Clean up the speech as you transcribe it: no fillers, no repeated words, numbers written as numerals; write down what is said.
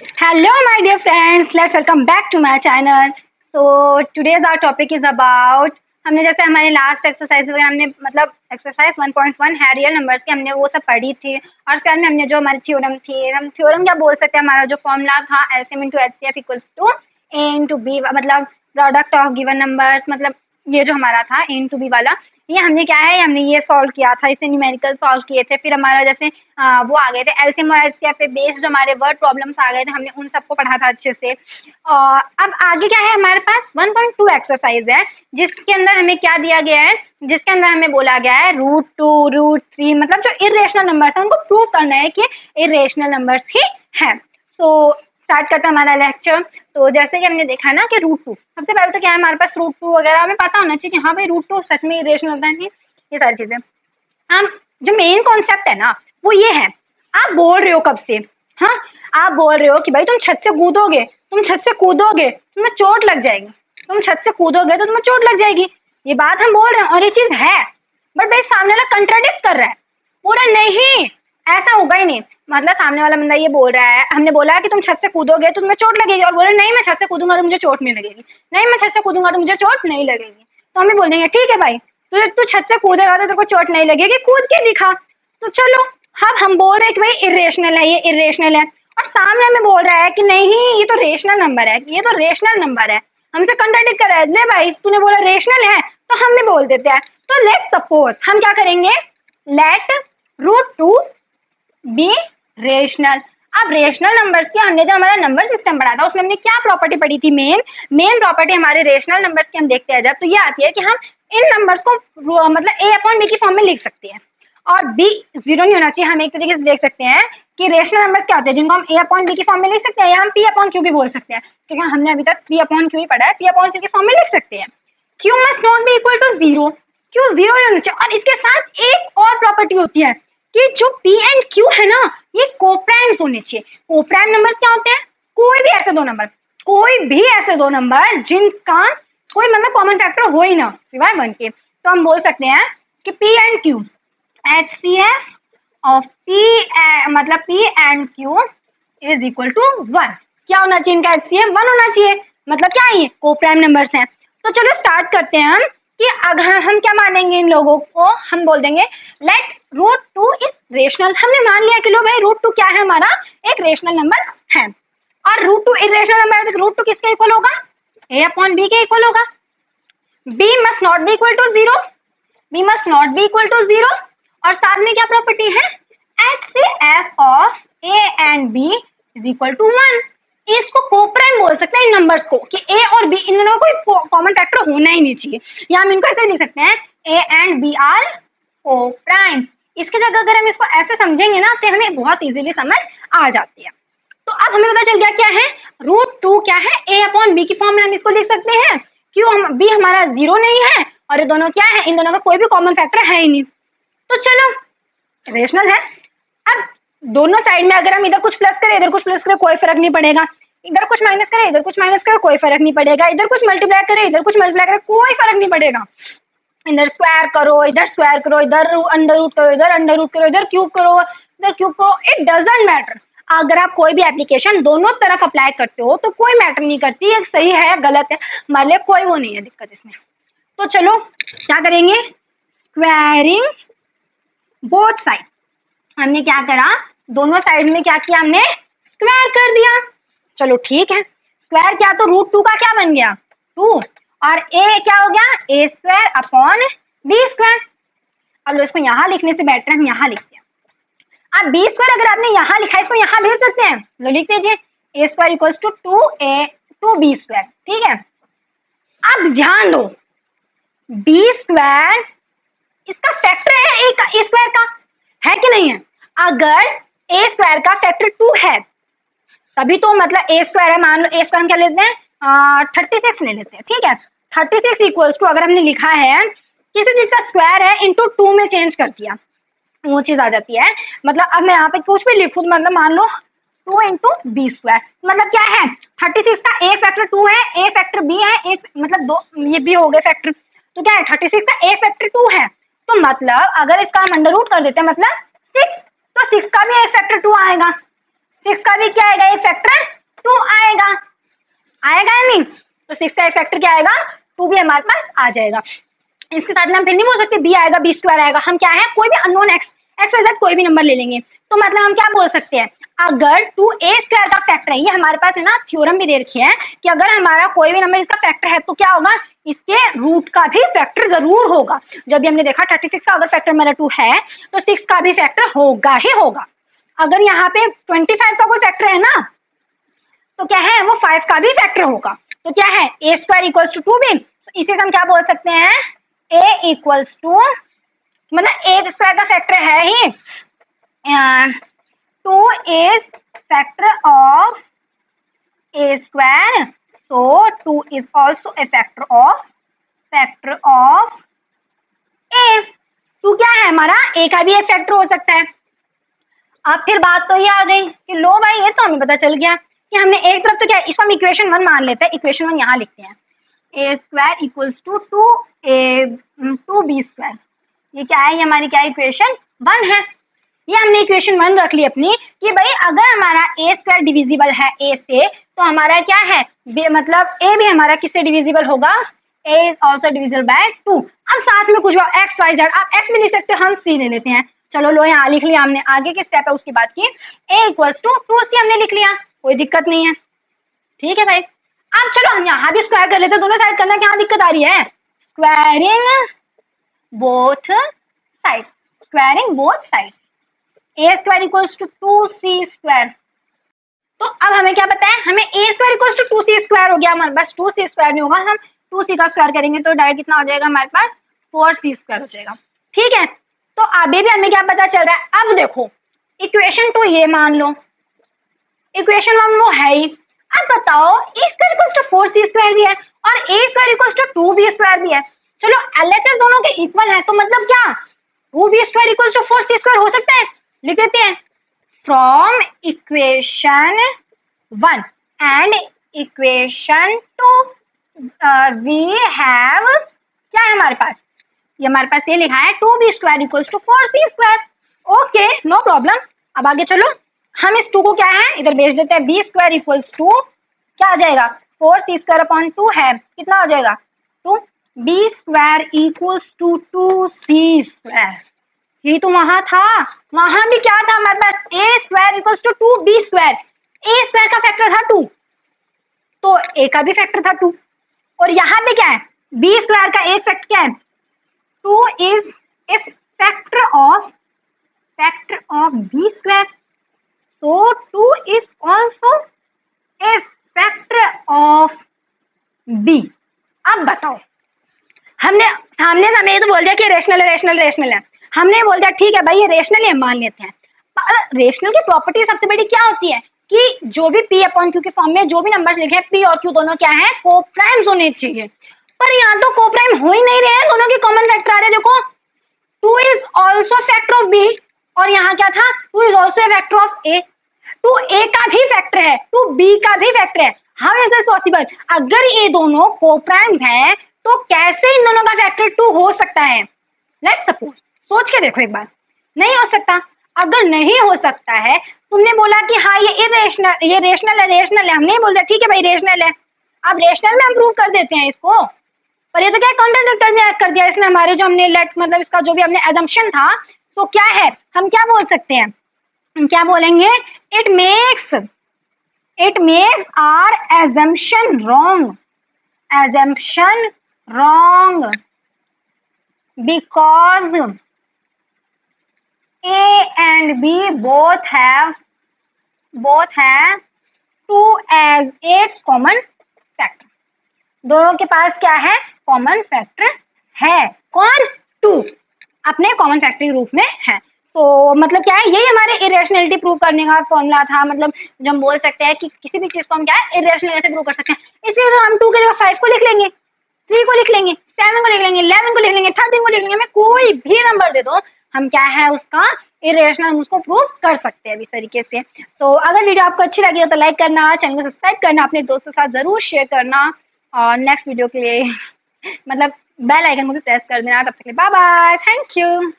Hello, my dear friends. Let's welcome back to my channel. So today's our topic is about हमने जैसे हमारे last exercise वगैरह हमने मतलब एक्सरसाइज 1.1 है रियल नंबर्स की हमने वो सब पढ़ी थी और फिर हमने जो हमारी थ्योरम थी हम थ्योरम क्या बोल सकते हैं हमारा जो फॉर्मूला था LCM into HCF equals to a into b मतलब प्रोडक्ट ऑफ गिवन नंबर्स मतलब ये जो हमारा था ए इंटू बी वाला ये हमने क्या है हमने ये सॉल्व किया था इसे न्यूमेरिकल सॉल्व किए थे फिर हमारा जैसे वो आ गए थे एलसीएम और एचसीएफ पे बेस्ड हमारे वर्ड प्रॉब्लम्स आ गए थे हमने उन सबको पढ़ा था अच्छे से। अब आगे क्या है हमारे पास 1.2 एक्सरसाइज है जिसके अंदर हमें क्या दिया गया है जिसके अंदर हमें बोला गया है √2 √3 मतलब जो इरेशनल नंबर्स है उनको प्रूव करना है कि इरेशनल नंबर्स ही है। तो स्टार्ट करता है हमारा लेक्चर। तो जैसे कि हमने देखा ना कि √2 सबसे पहले तो क्या है हमारे पास √2 वगैरह हमें पता होना चाहिए कि हाँ भाई √2 सच में इरेशनल होता है नहीं ये सारी चीजें। हम जो मेन कॉन्सेप्ट है ना वो ये है आप बोल रहे हो कब से हाँ आप बोल रहे हो कि भाई तुम छत से कूदोगे तुम्हें चोट लग जाएगी तुम छत से कूदोगे तो तुम्हें चोट लग जाएगी ये बात हम बोल रहे हैं और ये चीज है बट भाई सामने वाला कंट्राडिक्ट कर रहा है बोल रहा नहीं ऐसा होगा ही नहीं मतलब सामने वाला बंदा ये बोल रहा है हमने बोला कि तुम छत से कूदोगे तो तुम्हें चोट लगेगी और बोले नहीं मैं छत से कूदूंगा तो मुझे चोट नहीं लगेगी नहीं मैं छत से कूदूंगा तो मुझे चोट नहीं लगेगी तो हमें बोल देंगे ठीक है भाई तू छत से कूदेगा तो तेरे को चोट नहीं लगेगी कूद के दिखा। तो चलो अब हम बोल रहे हैं कि भाई इरेशनल है ये इरेशनल है और सामने हमें बोल रहा है कि नहीं ये तो रेशनल नंबर है ये तो रेशनल नंबर है हमसे कंट्राडिक्ट कर रहा है ले भाई तूने बोला रेशनल है तो हम भी बोल देते हैं। तो लेट्स सपोज हम क्या करेंगे लेट √2 बी रेशनल। अब रेशनल नंबर्स की हमने जो हमारा नंबर सिस्टम पढ़ा था उसमें हमने क्या प्रॉपर्टी पढ़ी थी मेन प्रॉपर्टी हमारे रेशनल नंबर्स की हम देखते हैं जब तो ये आती है कि हम इन नंबर्स को मतलब ए अपॉन बी की फॉर्म में लिख सकते हैं और बी जीरो नहीं होना चाहिए। हम एक तरीके से देख सकते हैं कि रेशनल नंबर क्या होते हैं जिनको हम ए अपॉन बी की फॉर्म में लिख सकते हैं या हम पी अपॉन क्यू भी बोल सकते हैं क्योंकि हमने अभी तक पी अपॉन क्यू ही पढ़ा है पी अपॉन क्यू की फॉर्म में लिख सकते हैं। Q must not be equal to zero q जीरो नहीं होना चाहिए और इसके साथ एक और प्रॉपर्टी होती है कि जो पी एंड क्यू है ना ये कोप्राइम्स होने चाहिए। कोप्राइम नंबर क्या होते हैं कोई भी ऐसे दो नंबर जिनका कोई मतलब कॉमन फैक्टर हो ही ना सिवाय 1 के तो हम बोल सकते हैं कि P and Q HCF of P मतलब P and Q is equal to 1। क्या होना चाहिए इनका HCF 1 होना चाहिए मतलब क्या है ये कोप्राइम नंबर्स हैं। तो चलो स्टार्ट करते हैं हम कि अगर हम क्या मानेंगे इन लोगों को हम बोल देंगे लेट √2 इज रेशनल। हमने मान लिया कि लो भाई √2 क्या है हमारा एक रेशनल नंबर है और √2 इरेशनल नंबर है तो √2 किसके इक्वल होगा a अपॉन b के इक्वल होगा। b must not be equal to zero और साथ में क्या प्रॉपर्टी है HCF of a and b is equal to 1। इसको कोप्राइम बोल सकते हैं इन नंबर्स को कि a और b इन दोनों का कोई कॉमन फैक्टर होना ही नहीं चाहिए या हम इनको ऐसे लिख सकते हैं a and b are coprimes. इसके जगह अगर हम इसको ऐसे समझेंगे ना तो हमें बहुत इजीली समझ आ जाती है। तो अब हमें पता चल गया क्या है √2 क्या है a अपॉन b की फॉर्म में हम इसको लिख सकते हैं क्यों हम b हमारा जीरो नहीं है और ये दोनों क्या है इन दोनों का कोई भी कॉमन फैक्टर है ही नहीं। तो चलो रेशनल है। अब दोनों साइड में अगर हम इधर कुछ प्लस करें इधर कुछ प्लस करें कोई फर्क नहीं पड़ेगा इधर कुछ माइनस करें इधर कुछ माइनस करें कोई फर्क नहीं पड़ेगा इधर कुछ मल्टीप्लाई करें इधर कुछ मल्टीप्लाई करें कोई फर्क नहीं पड़ेगा इधर स्क्वायर करो इधर अंडर रूट करो इधर अंडर रूट करो इधर क्यूब करो इट डजंट मैटर। अगर आप कोई भी एप्लीकेशन दोनों तरफ अप्लाई करते हो तो कोई मैटर नहीं करती है सही है गलत है मतलब कोई वो नहीं है दिक्कत इसमें। तो चलो क्या करेंगे स्क्वायरिंग बोथ साइड। हमने क्या करा दोनों साइड में क्या किया हमने स्क्वायर कर दिया। चलो ठीक है स्क्वायर किया तो √2 का क्या बन गया 2 और a क्या हो गया a square upon b square. अब इसको यहाँ लिखने से बेटर हम यहाँ लिखते हैं। अब b स्क्वायर अगर आपने यहाँ लिखा है इसको यहाँ भेज सकते हैं लो लिख दीजिए a square equals to 2b square. ठीक है अब ध्यान दो b स्क्वायर इसका फैक्टर है a स्क्वायर का है कि नहीं है। अगर a स्क्वायर का फैक्टर 2 है तभी तो मतलब a स्क्वायर है मान लो a स्क्वायर क्या लेते हैं 36 ले लेते हैं। ठीक है 36 इक्वल्स टू अगर हमने लिखा है किसी चीज का स्क्वायर है इंटू 2 में चेंज कर दिया वो चीज आ जाती है। मतलब अब मैं यहाँ पे कुछ भी लिखूँ मतलब मान लो 2 इंटू बी स्क्वायर मतलब क्या है 36 का a फैक्टर 2 है a फैक्टर b है एक मतलब दो ये भी हो गए फैक्टर तो क्या है 36 का a फैक्टर 2 है तो मतलब अगर इसका हम अंडर रूट कर देते हैं मतलब 6 तो 6 का भी a फैक्टर 2 आएगा 6 का भी क्या आएगा, एक फैक्टर 2 आएगा, आएगा या नहीं? तो 6 का एक फैक्टर क्या आएगा, 2 भी हमारे पास आ जाएगा। इसके साथ में हम फिर नहीं बोल सकते बी आएगा, बी स्क्वायर आएगा, हम क्या है कोई भी अननोन एक्स वाई कोई भी नंबर ले लेंगे। तो मतलब हम क्या बोल सकते हैं, अगर 2a स्क्वायर का फैक्टर है, ये हमारे पास है ना थ्योरम भी दे रखी है कि अगर हमारा कोई भी नंबर इसका फैक्टर है तो क्या होगा, इसके रूट का भी फैक्टर जरूर होगा। जब भी हमने देखा 36 का अगर फैक्टर मेरा 2 है तो 6 का भी फैक्टर होगा ही होगा। अगर यहाँ पे 25 का कोई फैक्टर है ना तो क्या है वो 5 का भी फैक्टर होगा। तो क्या है a square equals to 2b, इसे हम क्या बोल सकते हैं, a इक्वल्स टू मतलब a स्क्वायर का फैक्टर है ही 2 is factor of a square, so 2 is also a factor of a। 2 क्या है हमारा, a का भी एक फैक्टर हो सकता है। अब फिर बात तो ये आ गई कि लो भाई ये तो हमें पता चल गया कि हमने एक तरफ तो क्या, इसको हम इक्वेशन 1 मान लेते हैं, इक्वेशन 1 यहाँ लिखते हैं, a square equals to 2b square, ये क्या है, ये हमारी क्या इक्वेशन 1 है। ये हमने इक्वेशन 1 रख ली अपनी कि भाई अगर हमारा a स्क्वायर डिविजिबल है a से तो हमारा क्या है मतलब a भी हमारा किससे डिविजिबल होगा, a is also divisible by 2। अब साथ में कुछ x y z, आप x भी लिख सकते हो, हम c ले लेते हैं। चलो लो यहाँ लिख लिया हमने, आगे की स्टेप है उसकी बात की, a इक्वल्स टू 2c हमने लिख लिया, कोई दिक्कत नहीं है, ठीक है भाई। अब चलो हम यहाँ भी स्क्वायर कर लेते हैं, दोनों साइड करना क्या दिक्कत आ रही है, squaring both sides, squaring both sides, a square equals to 2c square. तो अब हमें क्या पता है, हमें a square equals to 2c square हो गया, हमारे पास 2c स्क्वायर नहीं होगा, हम 2c का स्क्वायर करेंगे तो डायरेक्ट कितना हो जाएगा हमारे पास 4c स्क्वायर हो जाएगा, ठीक है। तो अभी भी हमें क्या पता चल रहा है, अब देखो इक्वेशन 2 ये मान लो, इक्वेशन 1 वो है ही। अब बताओ a square equals to 4c square भी है और a square equals to 2b square भी है। चलो LHS दोनों के इक्वल है तो मतलब क्या 2b square equals to 4c square हो सकता है, लिख देते हैं from equation 1 and equation 2 we have, क्या है हमारे पास, ये हमारे पास ये लिखा है 2b square equals to 4c square, okay no problem. अब आगे चलो हम इस 2 को क्या है इधर भेज देते हैं, b स्क्वायर इक्वल्स टू क्या आ जाएगा 4c स्क्वायर अपॉन 2 है, कितना हो जाएगा 2, b square equals to 2c square, ये तो वहां था, वहां भी क्या था हमारे पास a square equals to 2b square, a square का फैक्टर था 2 तो a का भी फैक्टर था 2, और यहाँ पे क्या है b स्क्वायर का एक फैक्टर क्या है 2 is a factor of b square, so 2 is also a factor of b। अब बताओ हमने सामने से हमें तो बोल दिया कि रेशनल है, हमने बोल दिया ठीक है भाई ये रेशनल है मान लेते हैं। रेशनल की प्रॉपर्टी सबसे बड़ी क्या होती है कि जो भी p अपॉन q के फॉर्म में जो भी नंबर लिखे हैं p और q दोनों क्या है कोप्राइम्स होने चाहिए, पर यहाँ तो कोप्राइम हो ही नहीं रहे हैं, दोनों के कॉमन फैक्टर आ रहे हैं। देखो 2 is also factor of b और यहाँ क्या था 2 is also factor of a, 2 a का भी फैक्टर है 2 b का भी फैक्टर है, हाउ इज इट पॉसिबल, अगर ये दोनों कोप्राइम्स हैं तो कैसे इन दोनों का फैक्टर 2 हो सकता है, लेट्स सपोज सोच के देखो एक बार, नहीं हो सकता। अगर नहीं हो सकता है, तुमने बोला कि हाँ ये इरेशनल, ये रेशनल है, हमने बोल दिया ठीक है भाई रेशनल है, अब रेशनल में हम प्रूव कर देते हैं इसको, पर ये तो क्या कॉन्ट्राडिक्ट कर दिया इसने हमारे जो हमने लेट मतलब इसका जो भी हमने एजम्पशन था, तो क्या है हम क्या बोल सकते हैं, हम क्या बोलेंगे it makes our assumption wrong because a and b both have 2 as a common factor, दोनों के पास क्या है कॉमन फैक्टर है, कौन 2 अपने कॉमन फैक्टर के रूप में है। तो मतलब क्या है यही हमारे इरेशनलिटी प्रूव करने का फॉर्मूला था, मतलब जो हम बोल सकते हैं कि किसी भी चीज को हम क्या है इरेशनल ऐसे प्रूव कर सकते हैं। इसलिए तो हम 2 के जगह 5 को लिख लेंगे, 3 को लिख लेंगे, 7 को लिख लेंगे, 11 को लिख लेंगे, 13 को लिख लेंगे, हमें कोई भी नंबर दे दो हम क्या है उसका इरेशनल उसको प्रूव कर सकते हैं इस तरीके से। तो अगर वीडियो आपको अच्छी लगी हो तो लाइक करना, चैनल को सब्सक्राइब करना, अपने दोस्तों के साथ जरूर शेयर करना और नेक्स्ट वीडियो के लिए मतलब बेल आइकन मुझे प्रेस कर देना। तब तक के लिए बाय बाय, थैंक यू।